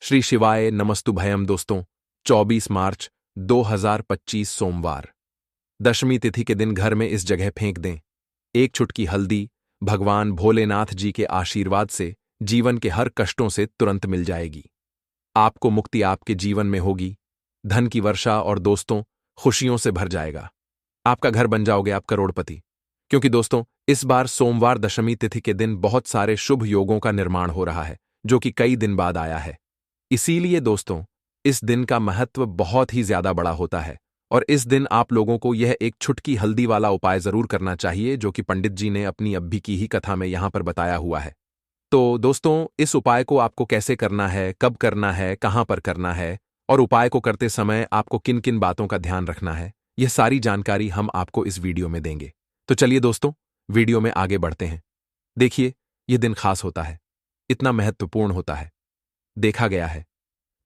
श्री शिवाय नमस्तुभयम दोस्तों। 24 मार्च 2025 सोमवार, दशमी तिथि के दिन घर में इस जगह फेंक दें एक चुटकी हल्दी। भगवान भोलेनाथ जी के आशीर्वाद से जीवन के हर कष्टों से तुरंत मिल जाएगी। आपको मुक्ति आपके जीवन में होगी, धन की वर्षा और दोस्तों खुशियों से भर जाएगा। आपका घर बन जाओगे आप करोड़पति। क्योंकि दोस्तों इस बार सोमवार दशमी तिथि के दिन बहुत सारे शुभ योगों का निर्माण हो रहा है, जो कि कई दिन बाद आया है। इसीलिए दोस्तों इस दिन का महत्व बहुत ही ज्यादा बड़ा होता है और इस दिन आप लोगों को यह एक छुटकी हल्दी वाला उपाय जरूर करना चाहिए, जो कि पंडित जी ने अपनी अभी की ही कथा में यहां पर बताया हुआ है। तो दोस्तों इस उपाय को आपको कैसे करना है, कब करना है, कहां पर करना है और उपाय को करते समय आपको किन किन बातों का ध्यान रखना है, यह सारी जानकारी हम आपको इस वीडियो में देंगे। तो चलिए दोस्तों वीडियो में आगे बढ़ते हैं। देखिए यह दिन खास होता है, इतना महत्वपूर्ण होता है। देखा गया है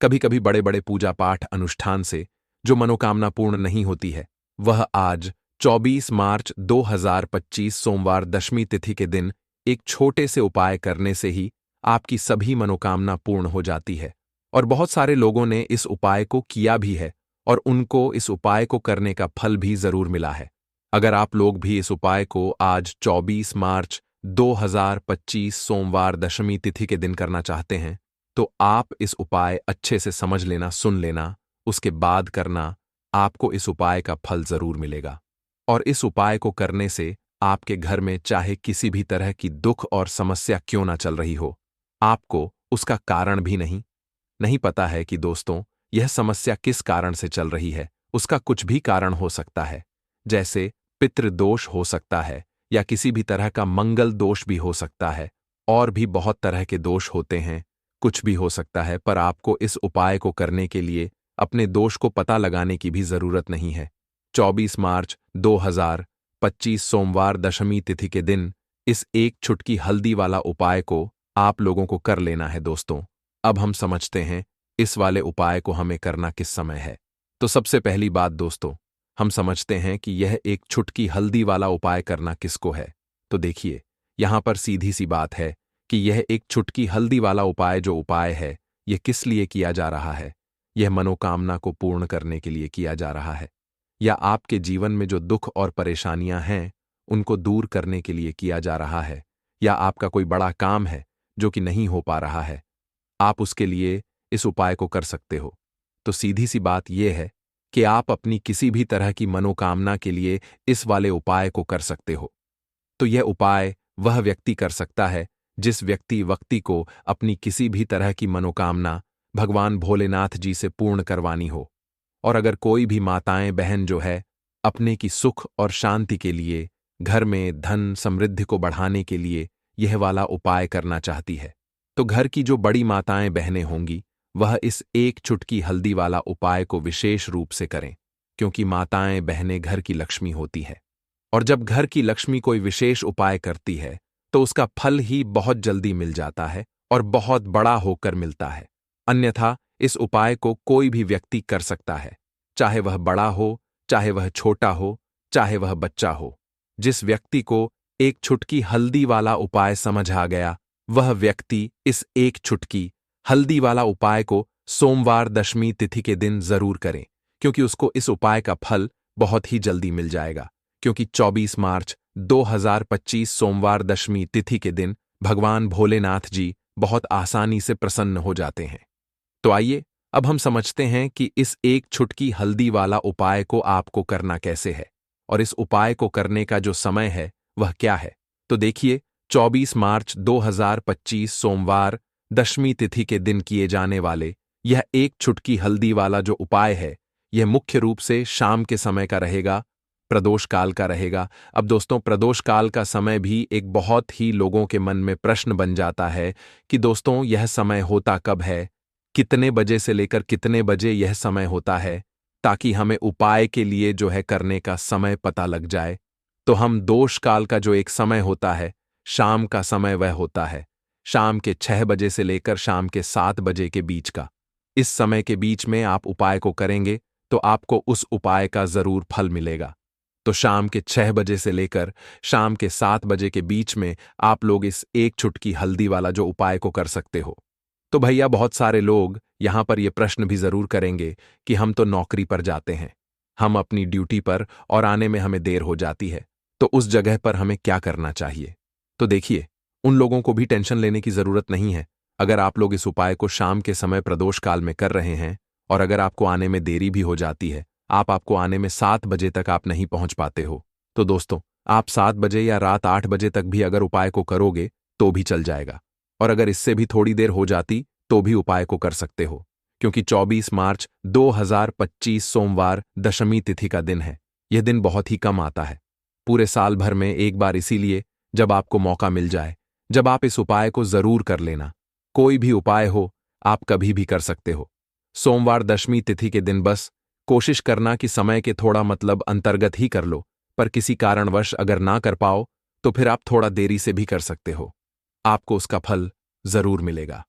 कभी कभी बड़े बड़े पूजा पाठ अनुष्ठान से जो मनोकामना पूर्ण नहीं होती है, वह आज 24 मार्च 2025 सोमवार दशमी तिथि के दिन एक छोटे से उपाय करने से ही आपकी सभी मनोकामना पूर्ण हो जाती है। और बहुत सारे लोगों ने इस उपाय को किया भी है और उनको इस उपाय को करने का फल भी जरूर मिला है। अगर आप लोग भी इस उपाय को आज 24 मार्च 2025 सोमवार दशमी तिथि के दिन करना चाहते हैं, तो आप इस उपाय अच्छे से समझ लेना, सुन लेना, उसके बाद करना। आपको इस उपाय का फल जरूर मिलेगा। और इस उपाय को करने से आपके घर में चाहे किसी भी तरह की दुख और समस्या क्यों ना चल रही हो, आपको उसका कारण भी नहीं पता है कि दोस्तों यह समस्या किस कारण से चल रही है। उसका कुछ भी कारण हो सकता है, जैसे पितृदोष हो सकता है या किसी भी तरह का मंगल दोष भी हो सकता है, और भी बहुत तरह के दोष होते हैं, कुछ भी हो सकता है। पर आपको इस उपाय को करने के लिए अपने दोष को पता लगाने की भी जरूरत नहीं है। 24 मार्च 2025 सोमवार दशमी तिथि के दिन इस एक चुटकी हल्दी वाला उपाय को आप लोगों को कर लेना है। दोस्तों अब हम समझते हैं इस वाले उपाय को हमें करना किस समय है। तो सबसे पहली बात दोस्तों, हम समझते हैं कि यह एक चुटकी हल्दी वाला उपाय करना किसको है। तो देखिए यहां पर सीधी सी बात है कि यह एक चुटकी हल्दी वाला उपाय जो उपाय है, यह किस लिए किया जा रहा है। यह मनोकामना को पूर्ण करने के लिए किया जा रहा है, या आपके जीवन में जो दुख और परेशानियां हैं उनको दूर करने के लिए किया जा रहा है, या आपका कोई बड़ा काम है जो कि नहीं हो पा रहा है, आप उसके लिए इस उपाय को कर सकते हो। तो सीधी सी बात यह है कि आप अपनी किसी भी तरह की मनोकामना के लिए इस वाले उपाय को कर सकते हो। तो यह उपाय वह व्यक्ति कर सकता है जिस व्यक्ति को अपनी किसी भी तरह की मनोकामना भगवान भोलेनाथ जी से पूर्ण करवानी हो। और अगर कोई भी माताएं बहन जो है अपने की सुख और शांति के लिए, घर में धन समृद्धि को बढ़ाने के लिए यह वाला उपाय करना चाहती है, तो घर की जो बड़ी माताएं बहनें होंगी वह इस एक चुटकी हल्दी वाला उपाय को विशेष रूप से करें, क्योंकि माताएं बहनें घर की लक्ष्मी होती है। और जब घर की लक्ष्मी कोई विशेष उपाय करती है तो उसका फल ही बहुत जल्दी मिल जाता है और बहुत बड़ा होकर मिलता है। अन्यथा इस उपाय को कोई भी व्यक्ति कर सकता है, चाहे वह बड़ा हो, चाहे वह छोटा हो, चाहे वह बच्चा हो। जिस व्यक्ति को एक चुटकी हल्दी वाला उपाय समझ आ गया, वह व्यक्ति इस एक चुटकी हल्दी वाला उपाय को सोमवार दशमी तिथि के दिन जरूर करें, क्योंकि उसको इस उपाय का फल बहुत ही जल्दी मिल जाएगा। क्योंकि 24 मार्च 2025 सोमवार दशमी तिथि के दिन भगवान भोलेनाथ जी बहुत आसानी से प्रसन्न हो जाते हैं। तो आइए अब हम समझते हैं कि इस एक चुटकी हल्दी वाला उपाय को आपको करना कैसे है और इस उपाय को करने का जो समय है वह क्या है। तो देखिए 24 मार्च 2025 सोमवार दशमी तिथि के दिन किए जाने वाले यह एक चुटकी हल्दी वाला जो उपाय है, यह मुख्य रूप से शाम के समय का रहेगा, प्रदोष काल का रहेगा। अब दोस्तों प्रदोष काल का समय भी एक बहुत ही लोगों के मन में प्रश्न बन जाता है कि दोस्तों यह समय होता कब है, कितने बजे से लेकर कितने बजे यह समय होता है, ताकि हमें उपाय के लिए जो है करने का समय पता लग जाए। तो हम दोष काल का जो एक समय होता है, शाम का समय वह होता है शाम के 6 बजे से लेकर शाम के 7 बजे के बीच का। इस समय के बीच में आप उपाय को करेंगे तो आपको उस उपाय का जरूर फल मिलेगा। तो शाम के 6 बजे से लेकर शाम के 7 बजे के बीच में आप लोग इस एक चुटकी हल्दी वाला जो उपाय को कर सकते हो। तो भैया बहुत सारे लोग यहां पर ये प्रश्न भी जरूर करेंगे कि हम तो नौकरी पर जाते हैं, हम अपनी ड्यूटी पर और आने में हमें देर हो जाती है, तो उस जगह पर हमें क्या करना चाहिए। तो देखिए, उन लोगों को भी टेंशन लेने की जरूरत नहीं है। अगर आप लोग इस उपाय को शाम के समय प्रदोष काल में कर रहे हैं और अगर आपको आने में देरी भी हो जाती है, आपको आने में 7 बजे तक आप नहीं पहुंच पाते हो, तो दोस्तों आप 7 बजे या रात 8 बजे तक भी अगर उपाय को करोगे तो भी चल जाएगा। और अगर इससे भी थोड़ी देर हो जाती तो भी उपाय को कर सकते हो, क्योंकि 24 मार्च 2025 सोमवार दशमी तिथि का दिन है। यह दिन बहुत ही कम आता है, पूरे साल भर में एक बार, इसीलिए जब आपको मौका मिल जाए, जब आप इस उपाय को जरूर कर लेना। कोई भी उपाय हो, आप कभी भी कर सकते हो। सोमवार दशमी तिथि के दिन बस कोशिश करना कि समय के थोड़ा मतलब अंतर्गत ही कर लो, पर किसी कारणवश अगर ना कर पाओ तो फिर आप थोड़ा देरी से भी कर सकते हो, आपको उसका फल जरूर मिलेगा।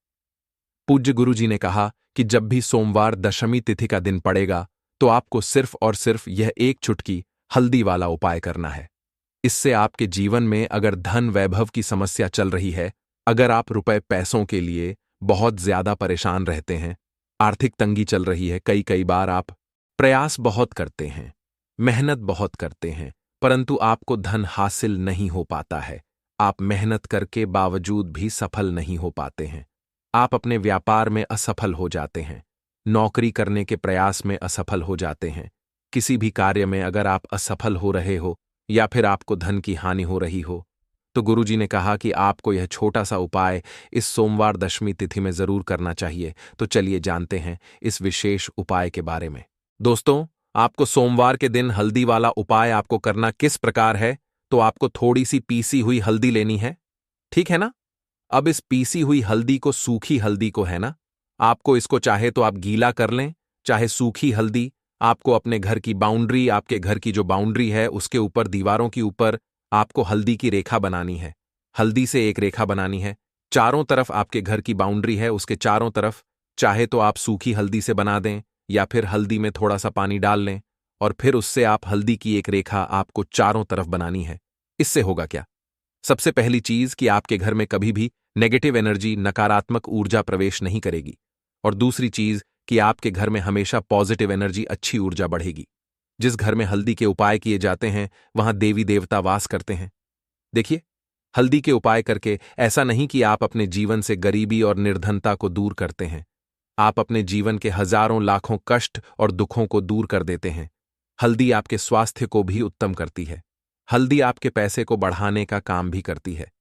पूज्य गुरुजी ने कहा कि जब भी सोमवार दशमी तिथि का दिन पड़ेगा तो आपको सिर्फ और सिर्फ यह एक चुटकी हल्दी वाला उपाय करना है। इससे आपके जीवन में अगर धन वैभव की समस्या चल रही है, अगर आप रुपए पैसों के लिए बहुत ज्यादा परेशान रहते हैं, आर्थिक तंगी चल रही है, कई कई बार आप प्रयास बहुत करते हैं, मेहनत बहुत करते हैं, परंतु आपको धन हासिल नहीं हो पाता है, आप मेहनत करके बावजूद भी सफल नहीं हो पाते हैं, आप अपने व्यापार में असफल हो जाते हैं, नौकरी करने के प्रयास में असफल हो जाते हैं, किसी भी कार्य में अगर आप असफल हो रहे हो या फिर आपको धन की हानि हो रही हो, तो गुरुजी ने कहा कि आपको यह छोटा सा उपाय इस सोमवार दशमी तिथि में जरूर करना चाहिए। तो चलिए जानते हैं इस विशेष उपाय के बारे में। दोस्तों, आपको सोमवार के दिन हल्दी वाला उपाय आपको करना किस प्रकार है, तो आपको थोड़ी सी पीसी हुई हल्दी लेनी है, ठीक है ना। अब इस पीसी हुई हल्दी को, सूखी हल्दी को, है ना, आपको इसको चाहे तो आप गीला कर लें, चाहे सूखी हल्दी आपको अपने घर की बाउंड्री, आपके घर की जो बाउंड्री है उसके ऊपर, दीवारों के ऊपर आपको हल्दी की रेखा बनानी है। हल्दी से एक रेखा बनानी है, चारों तरफ आपके घर की बाउंड्री है उसके चारों तरफ, चाहे तो आप सूखी हल्दी से बना दें या फिर हल्दी में थोड़ा सा पानी डाल लें और फिर उससे आप हल्दी की एक रेखा आपको चारों तरफ बनानी है। इससे होगा क्या, सबसे पहली चीज कि आपके घर में कभी भी नेगेटिव एनर्जी, नकारात्मक ऊर्जा प्रवेश नहीं करेगी, और दूसरी चीज कि आपके घर में हमेशा पॉजिटिव एनर्जी, अच्छी ऊर्जा बढ़ेगी। जिस घर में हल्दी के उपाय किए जाते हैं वहां देवी देवता वास करते हैं। देखिए, हल्दी के उपाय करके ऐसा नहीं कि आप अपने जीवन से गरीबी और निर्धनता को दूर करते हैं, आप अपने जीवन के हजारों लाखों कष्ट और दुखों को दूर कर देते हैं। हल्दी आपके स्वास्थ्य को भी उत्तम करती है, हल्दी आपके पैसे को बढ़ाने का काम भी करती है।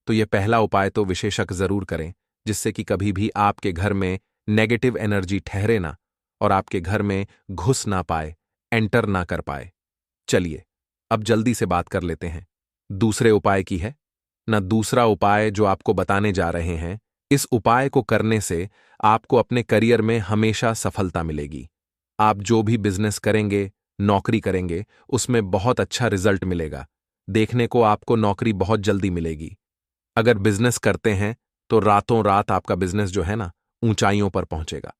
तो यह पहला उपाय तो विशेषक जरूर करें, जिससे कि कभी भी आपके घर में नेगेटिव एनर्जी ठहरे ना और आपके घर में घुस ना पाए, एंटर ना कर पाए। चलिए अब जल्दी से बात कर लेते हैं दूसरे उपाय की है ना। दूसरा उपाय जो आपको बताने जा रहे हैं, इस उपाय को करने से आपको अपने करियर में हमेशा सफलता मिलेगी। आप जो भी बिजनेस करेंगे, नौकरी करेंगे, उसमें बहुत अच्छा रिजल्ट मिलेगा। देखने को आपको नौकरी बहुत जल्दी मिलेगी। अगर बिजनेस करते हैं तो रातों रात आपका बिजनेस जो है ना, ऊंचाइयों पर पहुंचेगा।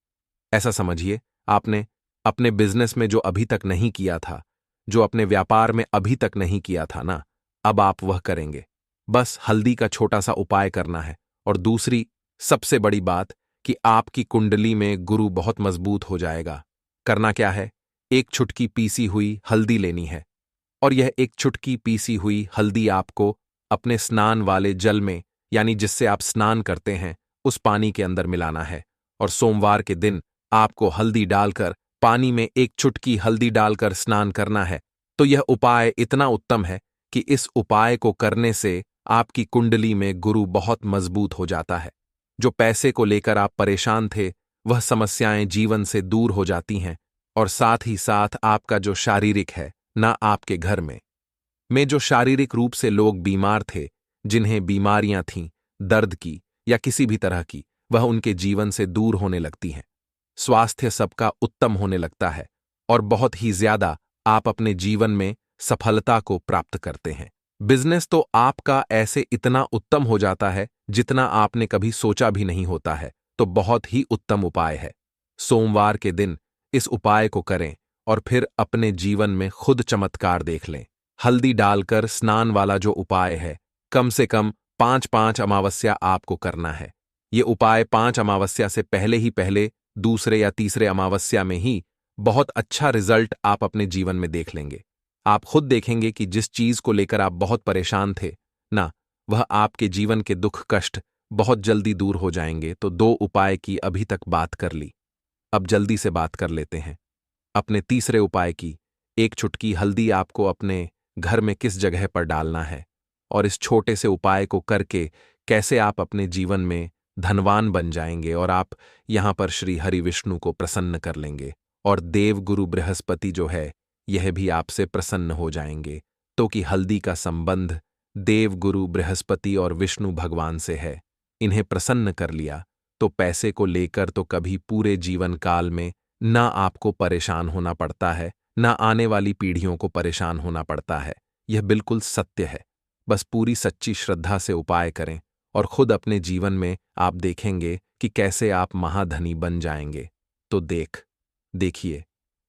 ऐसा समझिए, आपने अपने बिजनेस में जो अभी तक नहीं किया था, जो अपने व्यापार में अभी तक नहीं किया था ना, अब आप वह करेंगे। बस हल्दी का छोटा सा उपाय करना है। और दूसरी सबसे बड़ी बात कि आपकी कुंडली में गुरु बहुत मजबूत हो जाएगा। करना क्या है, एक चुटकी पीसी हुई हल्दी लेनी है और यह एक चुटकी पीसी हुई हल्दी आपको अपने स्नान वाले जल में, यानी जिससे आप स्नान करते हैं, उस पानी के अंदर मिलाना है। और सोमवार के दिन आपको हल्दी डालकर, पानी में एक चुटकी हल्दी डालकर स्नान करना है। तो यह उपाय इतना उत्तम है कि इस उपाय को करने से आपकी कुंडली में गुरु बहुत मजबूत हो जाता है। जो पैसे को लेकर आप परेशान थे, वह समस्याएं जीवन से दूर हो जाती हैं, और साथ ही साथ आपका जो शारीरिक है ना, आपके घर में जो शारीरिक रूप से लोग बीमार थे, जिन्हें बीमारियां थीं, दर्द की या किसी भी तरह की, वह उनके जीवन से दूर होने लगती हैं। स्वास्थ्य सबका उत्तम होने लगता है और बहुत ही ज्यादा आप अपने जीवन में सफलता को प्राप्त करते हैं। बिजनेस तो आपका ऐसे इतना उत्तम हो जाता है जितना आपने कभी सोचा भी नहीं होता है। तो बहुत ही उत्तम उपाय है। सोमवार के दिन इस उपाय को करें और फिर अपने जीवन में खुद चमत्कार देख लें। हल्दी डालकर स्नान वाला जो उपाय है, कम से कम 5-5 अमावस्या आपको करना है। ये उपाय 5 अमावस्या से पहले दूसरे या तीसरे अमावस्या में ही बहुत अच्छा रिजल्ट आप अपने जीवन में देख लेंगे। आप खुद देखेंगे कि जिस चीज को लेकर आप बहुत परेशान थे ना, वह आपके जीवन के दुख कष्ट बहुत जल्दी दूर हो जाएंगे। तो 2 उपाय की अभी तक बात कर ली, अब जल्दी से बात कर लेते हैं अपने तीसरे उपाय की। 1 चुटकी हल्दी आपको अपने घर में किस जगह पर डालना है और इस छोटे से उपाय को करके कैसे आप अपने जीवन में धनवान बन जाएंगे और आप यहां पर श्री हरि विष्णु को प्रसन्न कर लेंगे और देव गुरु बृहस्पति जो है यह भी आपसे प्रसन्न हो जाएंगे। तो कि हल्दी का संबंध देव गुरु बृहस्पति और विष्णु भगवान से है। इन्हें प्रसन्न कर लिया तो पैसे को लेकर तो कभी पूरे जीवन काल में ना आपको परेशान होना पड़ता है, ना आने वाली पीढ़ियों को परेशान होना पड़ता है। यह बिल्कुल सत्य है। बस पूरी सच्ची श्रद्धा से उपाय करें और खुद अपने जीवन में आप देखेंगे कि कैसे आप महाधनी बन जाएंगे। तो देखिए,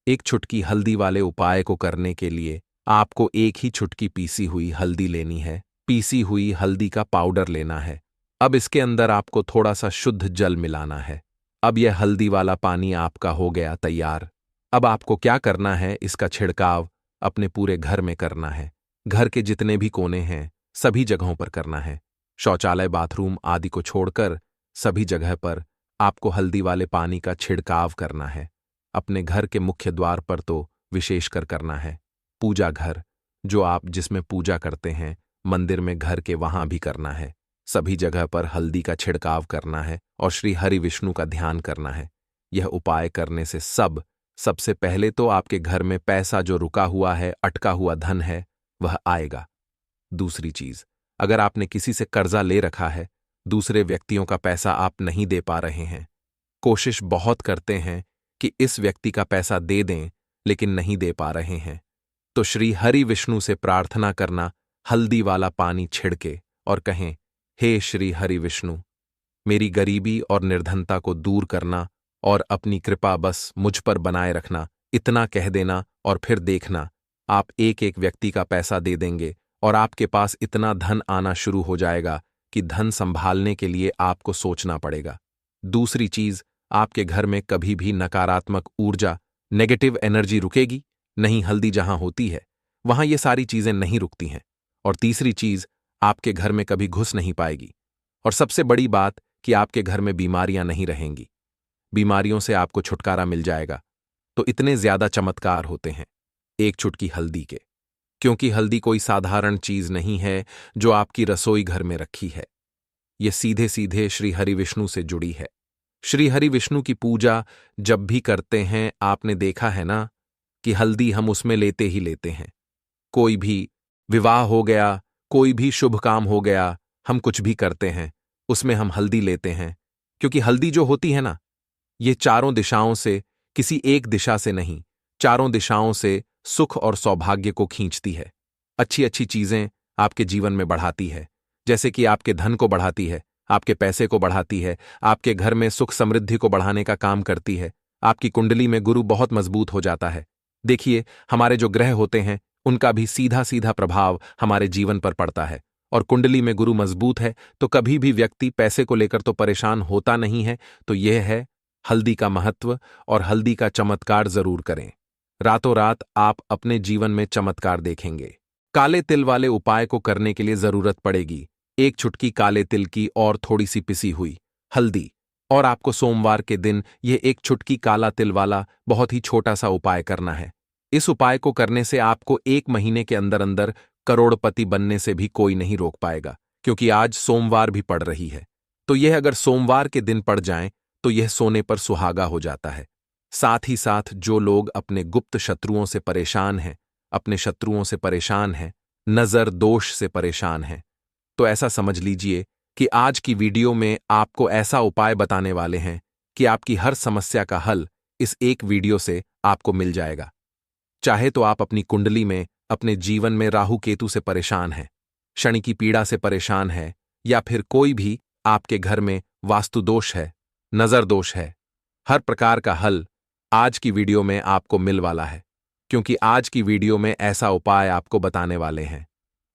1 चुटकी हल्दी वाले उपाय को करने के लिए आपको 1 ही चुटकी पीसी हुई हल्दी लेनी है। पीसी हुई हल्दी का पाउडर लेना है। अब इसके अंदर आपको थोड़ा सा शुद्ध जल मिलाना है। अब यह हल्दी वाला पानी आपका हो गया तैयार। अब आपको क्या करना है, इसका छिड़काव अपने पूरे घर में करना है। घर के जितने भी कोने हैं सभी जगहों पर करना है। शौचालय, बाथरूम आदि को छोड़कर सभी जगह पर आपको हल्दी वाले पानी का छिड़काव करना है। अपने घर के मुख्य द्वार पर तो विशेषकर करना है। पूजा घर जो आप जिसमें पूजा करते हैं, मंदिर में, घर के, वहां भी करना है। सभी जगह पर हल्दी का छिड़काव करना है और श्री हरि विष्णु का ध्यान करना है। यह उपाय करने से सबसे पहले तो आपके घर में पैसा जो रुका हुआ है, अटका हुआ धन है, वह आएगा। दूसरी चीज, अगर आपने किसी से कर्जा ले रखा है, दूसरे व्यक्तियों का पैसा आप नहीं दे पा रहे हैं, कोशिश बहुत करते हैं कि इस व्यक्ति का पैसा दे दें लेकिन नहीं दे पा रहे हैं, तो श्री हरि विष्णु से प्रार्थना करना हल्दी वाला पानी छिड़के और कहें, हे श्री हरि विष्णु, मेरी गरीबी और निर्धनता को दूर करना और अपनी कृपा बस मुझ पर बनाए रखना। इतना कह देना और फिर देखना आप एक एक व्यक्ति का पैसा दे देंगे और आपके पास इतना धन आना शुरू हो जाएगा कि धन संभालने के लिए आपको सोचना पड़ेगा। दूसरी चीज, आपके घर में कभी भी नकारात्मक ऊर्जा, नेगेटिव एनर्जी रुकेगी नहीं। हल्दी जहां होती है वहां ये सारी चीजें नहीं रुकती हैं। और तीसरी चीज, आपके घर में कभी घुस नहीं पाएगी। और सबसे बड़ी बात कि आपके घर में बीमारियां नहीं रहेंगी। बीमारियों से आपको छुटकारा मिल जाएगा। तो इतने ज्यादा चमत्कार होते हैं 1 चुटकी हल्दी के, क्योंकि हल्दी कोई साधारण चीज नहीं है जो आपकी रसोई घर में रखी है। यह सीधे सीधे श्री हरि विष्णु से जुड़ी है। श्री हरि विष्णु की पूजा जब भी करते हैं, आपने देखा है ना कि हल्दी हम उसमें लेते ही लेते हैं। कोई भी विवाह हो गया, कोई भी शुभ काम हो गया, हम कुछ भी करते हैं उसमें हम हल्दी लेते हैं, क्योंकि हल्दी जो होती है ना, ये चारों दिशाओं से, किसी एक दिशा से नहीं, चारों दिशाओं से सुख और सौभाग्य को खींचती है। अच्छी अच्छी चीजें आपके जीवन में बढ़ाती है, जैसे कि आपके धन को बढ़ाती है, आपके पैसे को बढ़ाती है, आपके घर में सुख समृद्धि को बढ़ाने का काम करती है। आपकी कुंडली में गुरु बहुत मजबूत हो जाता है। देखिए, हमारे जो ग्रह होते हैं उनका भी सीधा सीधा प्रभाव हमारे जीवन पर पड़ता है। और कुंडली में गुरु मजबूत है तो कभी भी व्यक्ति पैसे को लेकर तो परेशान होता नहीं है। तो यह है हल्दी का महत्व, और हल्दी का चमत्कार जरूर करें। रातों रात आप अपने जीवन में चमत्कार देखेंगे। काले तिल वाले उपाय को करने के लिए जरूरत पड़ेगी 1 चुटकी काले तिल की और थोड़ी सी पिसी हुई हल्दी। और आपको सोमवार के दिन यह 1 चुटकी काला तिल वाला बहुत ही छोटा सा उपाय करना है। इस उपाय को करने से आपको 1 महीने के अंदर अंदर करोड़पति बनने से भी कोई नहीं रोक पाएगा, क्योंकि आज सोमवार भी पड़ रही है। तो यह अगर सोमवार के दिन पड़ जाए तो यह सोने पर सुहागा हो जाता है। साथ ही साथ जो लोग अपने गुप्त शत्रुओं से परेशान हैं, अपने शत्रुओं से परेशान हैं, नजर दोष से परेशान हैं, तो ऐसा समझ लीजिए कि आज की वीडियो में आपको ऐसा उपाय बताने वाले हैं कि आपकी हर समस्या का हल इस एक वीडियो से आपको मिल जाएगा। चाहे तो आप अपनी कुंडली में, अपने जीवन में राहु केतु से परेशान हैं, शनि की पीड़ा से परेशान है, या फिर कोई भी आपके घर में वास्तु दोष है, नजर दोष है, हर प्रकार का हल आज की वीडियो में आपको मिल वाला है। क्योंकि आज की वीडियो में ऐसा उपाय आपको बताने वाले हैं।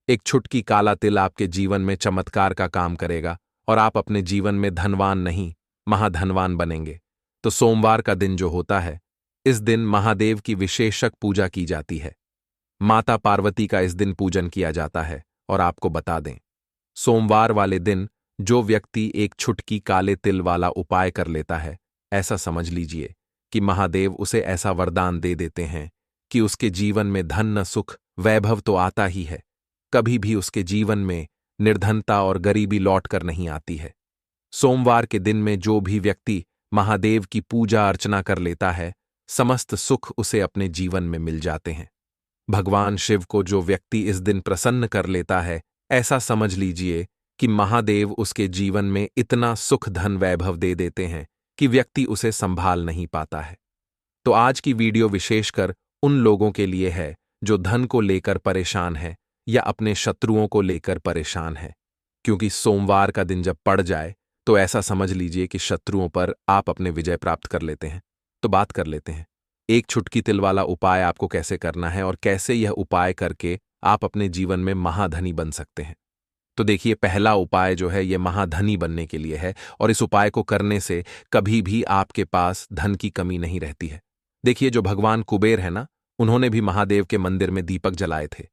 1 चुटकी काला तिल आपके जीवन में चमत्कार का काम करेगा और आप अपने जीवन में धनवान नहीं, महाधनवान बनेंगे। तो सोमवार का दिन जो होता है, इस दिन महादेव की विशेषक पूजा की जाती है। माता पार्वती का इस दिन पूजन किया जाता है। और आपको बता दें, सोमवार वाले दिन जो व्यक्ति एक छुटकी काले तिल वाला उपाय कर लेता है, ऐसा समझ लीजिए कि महादेव उसे ऐसा वरदान दे देते हैं कि उसके जीवन में धन न सुख वैभव तो आता ही है, कभी भी उसके जीवन में निर्धनता और गरीबी लौट कर नहीं आती है। सोमवार के दिन में जो भी व्यक्ति महादेव की पूजा अर्चना कर लेता है, समस्त सुख उसे अपने जीवन में मिल जाते हैं। भगवान शिव को जो व्यक्ति इस दिन प्रसन्न कर लेता है, ऐसा समझ लीजिए कि महादेव उसके जीवन में इतना सुख धन वैभव दे देते हैं कि व्यक्ति उसे संभाल नहीं पाता है। तो आज की वीडियो विशेषकर उन लोगों के लिए है जो धन को लेकर परेशान है या अपने शत्रुओं को लेकर परेशान है, क्योंकि सोमवार का दिन जब पड़ जाए तो ऐसा समझ लीजिए कि शत्रुओं पर आप अपने विजय प्राप्त कर लेते हैं। तो बात कर लेते हैं एक छुटकी तिल वाला उपाय आपको कैसे करना है और कैसे यह उपाय करके आप अपने जीवन में महाधनी बन सकते हैं। तो देखिए, पहला उपाय जो है यह महाधनी बनने के लिए है और इस उपाय को करने से कभी भी आपके पास धन की कमी नहीं रहती है। देखिए, जो भगवान कुबेर है ना, उन्होंने भी महादेव के मंदिर में दीपक जलाए थे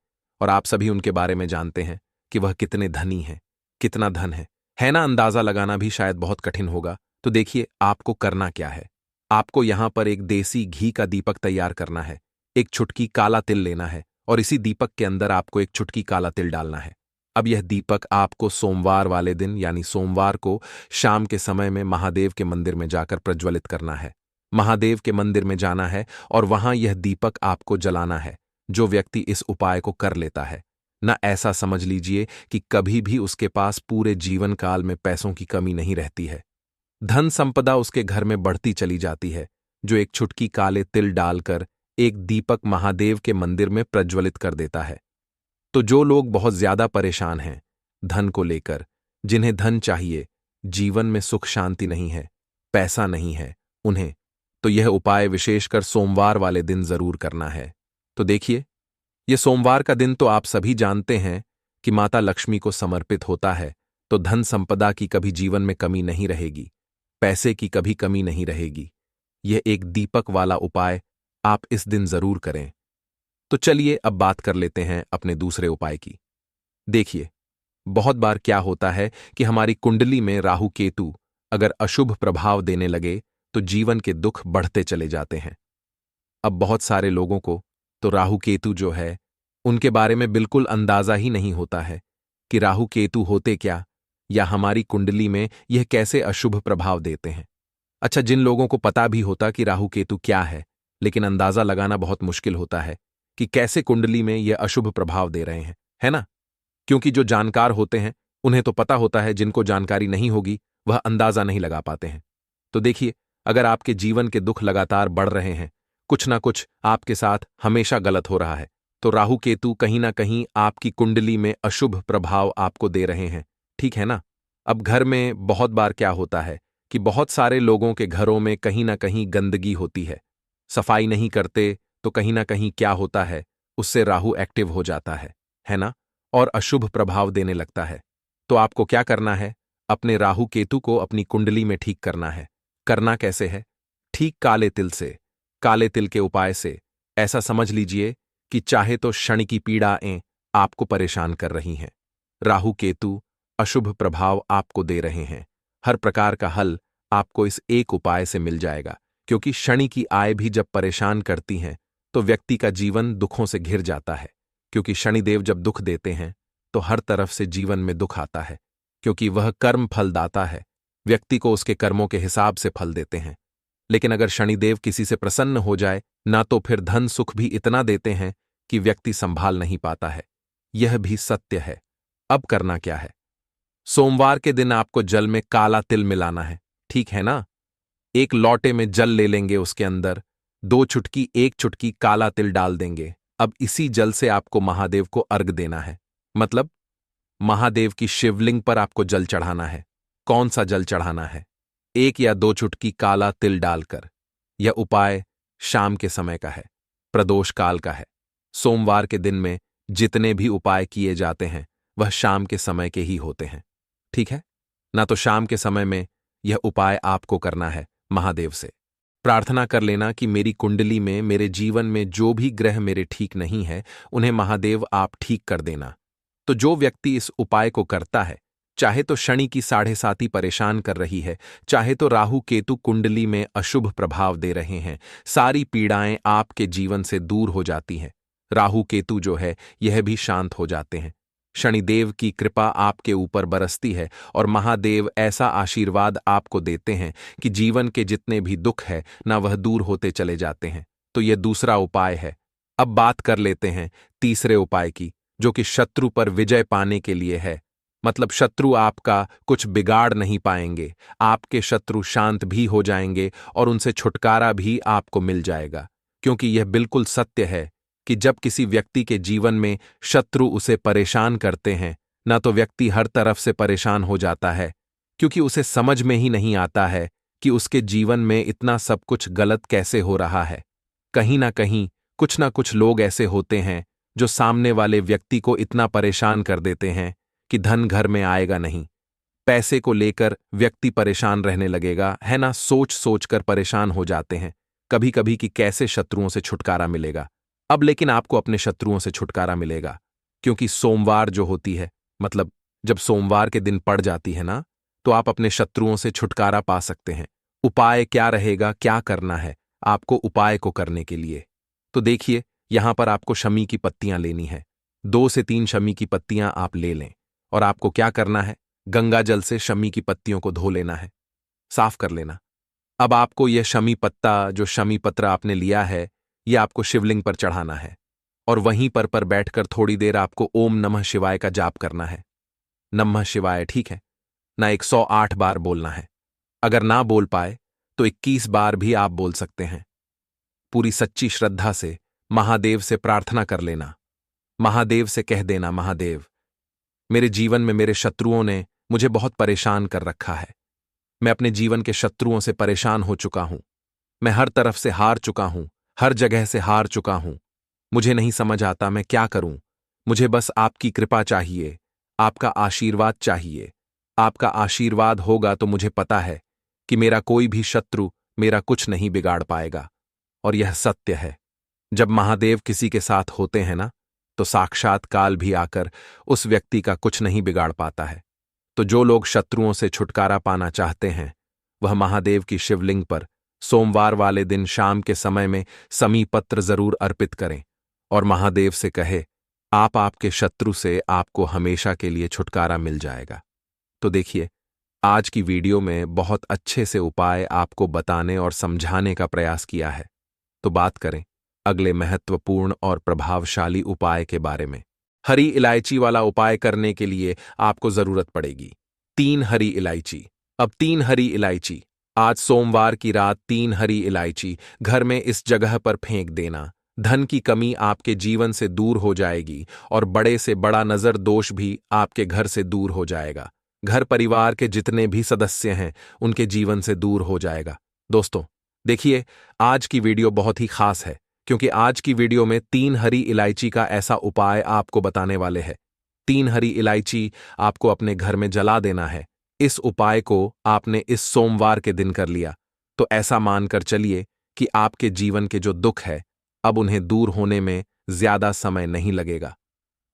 और आप सभी उनके बारे में जानते हैं कि वह कितने धनी हैं, कितना धन है ना। अंदाजा लगाना भी शायद बहुत कठिन होगा। तो देखिए, आपको करना क्या है। आपको यहां पर एक देसी घी का दीपक तैयार करना है, एक छुटकी काला तिल लेना है और इसी दीपक के अंदर आपको एक छुटकी काला तिल डालना है। अब यह दीपक आपको सोमवार वाले दिन यानी सोमवार को शाम के समय में महादेव के मंदिर में जाकर प्रज्वलित करना है। महादेव के मंदिर में जाना है और वहां यह दीपक आपको जलाना है। जो व्यक्ति इस उपाय को कर लेता है ना, ऐसा समझ लीजिए कि कभी भी उसके पास पूरे जीवन काल में पैसों की कमी नहीं रहती है। धन संपदा उसके घर में बढ़ती चली जाती है, जो एक छुटकी काले तिल डालकर एक दीपक महादेव के मंदिर में प्रज्वलित कर देता है। तो जो लोग बहुत ज्यादा परेशान हैं धन को लेकर, जिन्हें धन चाहिए, जीवन में सुख शांति नहीं है, पैसा नहीं है उन्हें, तो यह उपाय विशेषकर सोमवार वाले दिन जरूर करना है। तो देखिए, यह सोमवार का दिन तो आप सभी जानते हैं कि माता लक्ष्मी को समर्पित होता है, तो धन संपदा की कभी जीवन में कमी नहीं रहेगी, पैसे की कभी कमी नहीं रहेगी। यह एक दीपक वाला उपाय आप इस दिन जरूर करें। तो चलिए अब बात कर लेते हैं अपने दूसरे उपाय की। देखिए, बहुत बार क्या होता है कि हमारी कुंडली में राहु केतु अगर अशुभ प्रभाव देने लगे तो जीवन के दुख बढ़ते चले जाते हैं। अब बहुत सारे लोगों को तो राहु केतु जो है उनके बारे में बिल्कुल अंदाजा ही नहीं होता है कि राहु केतु होते क्या या हमारी कुंडली में यह कैसे अशुभ प्रभाव देते हैं। अच्छा, जिन लोगों को पता भी होता कि राहु केतु क्या है, लेकिन अंदाजा लगाना बहुत मुश्किल होता है कि कैसे कुंडली में यह अशुभ प्रभाव दे रहे हैं, है ना। क्योंकि जो जानकार होते हैं उन्हें तो पता होता है, जिनको जानकारी नहीं होगी वह अंदाजा नहीं लगा पाते हैं। तो देखिए, अगर आपके जीवन के दुख लगातार बढ़ रहे हैं, कुछ ना कुछ आपके साथ हमेशा गलत हो रहा है, तो राहु केतु कहीं ना कहीं आपकी कुंडली में अशुभ प्रभाव आपको दे रहे हैं, ठीक है ना। अब घर में बहुत बार क्या होता है कि बहुत सारे लोगों के घरों में कहीं ना कहीं गंदगी होती है, सफाई नहीं करते, तो कहीं ना कहीं क्या होता है, उससे राहु एक्टिव हो जाता है ना, और अशुभ प्रभाव देने लगता है। तो आपको क्या करना है, अपने राहु केतु को अपनी कुंडली में ठीक करना है। करना कैसे है? ठीक काले तिल से, काले तिल के उपाय से। ऐसा समझ लीजिए कि चाहे तो शनि की पीड़ाएं आपको परेशान कर रही हैं, राहु केतु अशुभ प्रभाव आपको दे रहे हैं, हर प्रकार का हल आपको इस एक उपाय से मिल जाएगा। क्योंकि शनि की आय भी जब परेशान करती हैं तो व्यक्ति का जीवन दुखों से घिर जाता है। क्योंकि शनिदेव जब दुख देते हैं तो हर तरफ से जीवन में दुख आता है, क्योंकि वह कर्म फलदाता है, व्यक्ति को उसके कर्मों के हिसाब से फल देते हैं। लेकिन अगर शनिदेव किसी से प्रसन्न हो जाए ना, तो फिर धन सुख भी इतना देते हैं कि व्यक्ति संभाल नहीं पाता है। यह भी सत्य है। अब करना क्या है? सोमवार के दिन आपको जल में काला तिल मिलाना है, ठीक है ना। एक लोटे में जल ले लेंगे, उसके अंदर 2 चुटकी 1 चुटकी काला तिल डाल देंगे। अब इसी जल से आपको महादेव को अर्घ देना है, मतलब महादेव की शिवलिंग पर आपको जल चढ़ाना है। कौन सा जल चढ़ाना है? 1 या 2 चुटकी काला तिल डालकर। यह उपाय शाम के समय का है, प्रदोष काल का है। सोमवार के दिन में जितने भी उपाय किए जाते हैं वह शाम के समय के ही होते हैं, ठीक है ना तो शाम के समय में यह उपाय आपको करना है महादेव से प्रार्थना कर लेना कि मेरी कुंडली में, मेरे जीवन में जो भी ग्रह मेरे ठीक नहीं है, उन्हें महादेव आप ठीक कर देना। तो जो व्यक्ति इस उपाय को करता है, चाहे तो शनि की 7.5 परेशान कर रही है, चाहे तो राहु केतु कुंडली में अशुभ प्रभाव दे रहे हैं, सारी पीड़ाएं आपके जीवन से दूर हो जाती हैं। राहु केतु जो है यह भी शांत हो जाते हैं। शनिदेव की कृपा आपके ऊपर बरसती है और महादेव ऐसा आशीर्वाद आपको देते हैं कि जीवन के जितने भी दुख है ना वह दूर होते चले जाते हैं। तो यह दूसरा उपाय है। अब बात कर लेते हैं तीसरे उपाय की, जो कि शत्रु पर विजय पाने के लिए है। मतलब शत्रु आपका कुछ बिगाड़ नहीं पाएंगे, आपके शत्रु शांत भी हो जाएंगे और उनसे छुटकारा भी आपको मिल जाएगा। क्योंकि यह बिल्कुल सत्य है कि जब किसी व्यक्ति के जीवन में शत्रु उसे परेशान करते हैं, ना तो व्यक्ति हर तरफ से परेशान हो जाता है, क्योंकि उसे समझ में ही नहीं आता है कि उसके जीवन में इतना सब कुछ गलत कैसे हो रहा है। कहीं ना कुछ लोग ऐसे होते हैं जो सामने वाले व्यक्ति को इतना परेशान कर देते हैं कि धन घर में आएगा नहीं। पैसे को लेकर व्यक्ति परेशान रहने लगेगा, है ना, सोच सोच कर परेशान हो जाते हैं कभी कभी कि कैसे शत्रुओं से छुटकारा मिलेगा। अब लेकिन आपको अपने शत्रुओं से छुटकारा मिलेगा, क्योंकि सोमवार जो होती है, मतलब जब सोमवार के दिन पड़ जाती है ना, तो आप अपने शत्रुओं से छुटकारा पा सकते हैं। उपाय क्या रहेगा, क्या करना है आपको उपाय को करने के लिए? तो देखिए, यहां पर आपको शमी की पत्तियां लेनी है। 2 से 3 शमी की पत्तियां आप ले लें और आपको क्या करना है, गंगा जल से शमी की पत्तियों को धो लेना है, साफ कर लेना। अब आपको यह शमी पत्ता, जो शमी पत्र आपने लिया है, यह आपको शिवलिंग पर चढ़ाना है और वहीं पर बैठकर थोड़ी देर आपको ओम नमः शिवाय का जाप करना है। नमः शिवाय, ठीक है ना, 108 बार बोलना है। अगर ना बोल पाए तो 21 बार भी आप बोल सकते हैं। पूरी सच्ची श्रद्धा से महादेव से प्रार्थना कर लेना। महादेव से कह देना, महादेव, मेरे जीवन में मेरे शत्रुओं ने मुझे बहुत परेशान कर रखा है। मैं अपने जीवन के शत्रुओं से परेशान हो चुका हूं। मैं हर तरफ से हार चुका हूं, हर जगह से हार चुका हूं। मुझे नहीं समझ आता मैं क्या करूं। मुझे बस आपकी कृपा चाहिए, आपका आशीर्वाद चाहिए। आपका आशीर्वाद होगा तो मुझे पता है कि मेरा कोई भी शत्रु मेरा कुछ नहीं बिगाड़ पाएगा। और यह सत्य है। जब महादेव किसी के साथ होते हैं ना, तो साक्षात काल भी आकर उस व्यक्ति का कुछ नहीं बिगाड़ पाता है। तो जो लोग शत्रुओं से छुटकारा पाना चाहते हैं, वह महादेव की शिवलिंग पर सोमवार वाले दिन शाम के समय में समी पत्र जरूर अर्पित करें और महादेव से कहे, आपके शत्रु से आपको हमेशा के लिए छुटकारा मिल जाएगा। तो देखिए, आज की वीडियो में बहुत अच्छे से उपाय आपको बताने और समझाने का प्रयास किया है। तो बात करें अगले महत्वपूर्ण और प्रभावशाली उपाय के बारे में। हरी इलायची वाला उपाय करने के लिए आपको जरूरत पड़ेगी 3 हरी इलायची। अब 3 हरी इलायची, आज सोमवार की रात 3 हरी इलायची घर में इस जगह पर फेंक देना। धन की कमी आपके जीवन से दूर हो जाएगी और बड़े से बड़ा नजर दोष भी आपके घर से दूर हो जाएगा। घर परिवार के जितने भी सदस्य हैं उनके जीवन से दूर हो जाएगा। दोस्तों देखिए, आज की वीडियो बहुत ही खास है, क्योंकि आज की वीडियो में 3 हरी इलायची का ऐसा उपाय आपको बताने वाले हैं। 3 हरी इलायची आपको अपने घर में जला देना है। इस उपाय को आपने इस सोमवार के दिन कर लिया तो ऐसा मानकर चलिए कि आपके जीवन के जो दुख है, अब उन्हें दूर होने में ज्यादा समय नहीं लगेगा।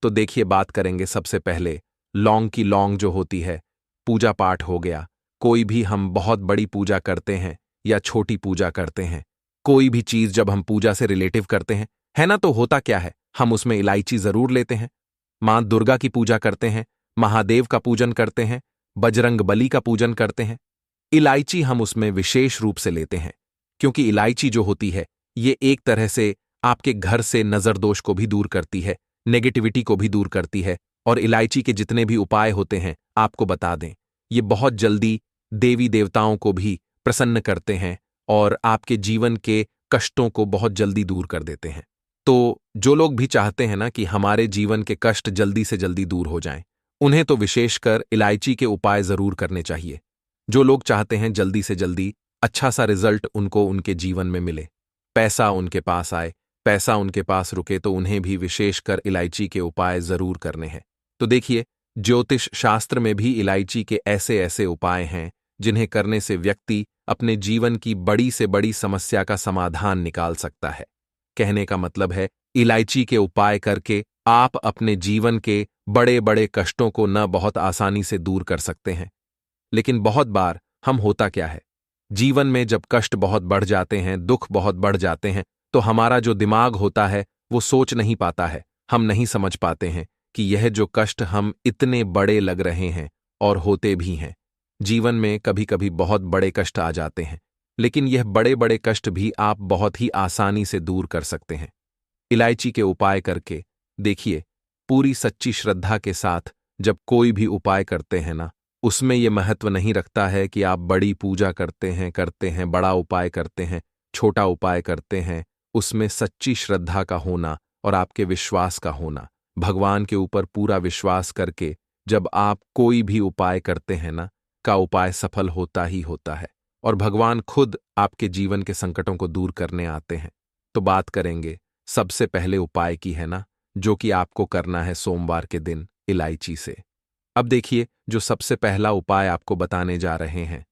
तो देखिए, बात करेंगे सबसे पहले लौंग की। लौंग जो होती है, पूजा पाठ हो गया, कोई भी हम बहुत बड़ी पूजा करते हैं या छोटी पूजा करते हैं, कोई भी चीज जब हम पूजा से रिलेटिव करते हैं, है ना, तो होता क्या है, हम उसमें इलायची जरूर लेते हैं। मां दुर्गा की पूजा करते हैं, महादेव का पूजन करते हैं, बजरंग बली का पूजन करते हैं, इलायची हम उसमें विशेष रूप से लेते हैं, क्योंकि इलायची जो होती है ये एक तरह से आपके घर से नजर दोष को भी दूर करती है, नेगेटिविटी को भी दूर करती है। और इलायची के जितने भी उपाय होते हैं आपको बता दें, ये बहुत जल्दी देवी देवताओं को भी प्रसन्न करते हैं और आपके जीवन के कष्टों को बहुत जल्दी दूर कर देते हैं। तो जो लोग भी चाहते हैं ना कि हमारे जीवन के कष्ट जल्दी से जल्दी दूर हो जाएं, उन्हें तो विशेषकर इलायची के उपाय जरूर करने चाहिए। जो लोग चाहते हैं जल्दी से जल्दी अच्छा सा रिजल्ट उनको उनके जीवन में मिले, पैसा उनके पास आए, पैसा उनके पास रुके, तो उन्हें भी विशेषकर इलायची के उपाय जरूर करने हैं। तो देखिए, ज्योतिष शास्त्र में भी इलायची के ऐसे ऐसे उपाय हैं जिन्हें करने से व्यक्ति अपने जीवन की बड़ी से बड़ी समस्या का समाधान निकाल सकता है। कहने का मतलब है, इलायची के उपाय करके आप अपने जीवन के बड़े बड़े कष्टों को न बहुत आसानी से दूर कर सकते हैं। लेकिन बहुत बार हम होता क्या है, जीवन में जब कष्ट बहुत बढ़ जाते हैं, दुख बहुत बढ़ जाते हैं, तो हमारा जो दिमाग होता है वो सोच नहीं पाता है, हम नहीं समझ पाते हैं कि यह जो कष्ट हम इतने बड़े लग रहे हैं और होते भी हैं। जीवन में कभी कभी बहुत बड़े कष्ट आ जाते हैं, लेकिन यह बड़े बड़े कष्ट भी आप बहुत ही आसानी से दूर कर सकते हैं इलायची के उपाय करके। देखिए, पूरी सच्ची श्रद्धा के साथ जब कोई भी उपाय करते हैं ना, उसमें यह महत्व नहीं रखता है कि आप बड़ी पूजा करते हैं, बड़ा उपाय करते हैं, छोटा उपाय करते हैं। उसमें सच्ची श्रद्धा का होना और आपके विश्वास का होना, भगवान के ऊपर पूरा विश्वास करके जब आप कोई भी उपाय करते हैं ना, का उपाय सफल होता ही होता है और भगवान खुद आपके जीवन के संकटों को दूर करने आते हैं। तो बात करेंगे सबसे पहले उपाय की, है ना, जो कि आपको करना है सोमवार के दिन इलायची से। अब देखिए, जो सबसे पहला उपाय आपको बताने जा रहे हैं,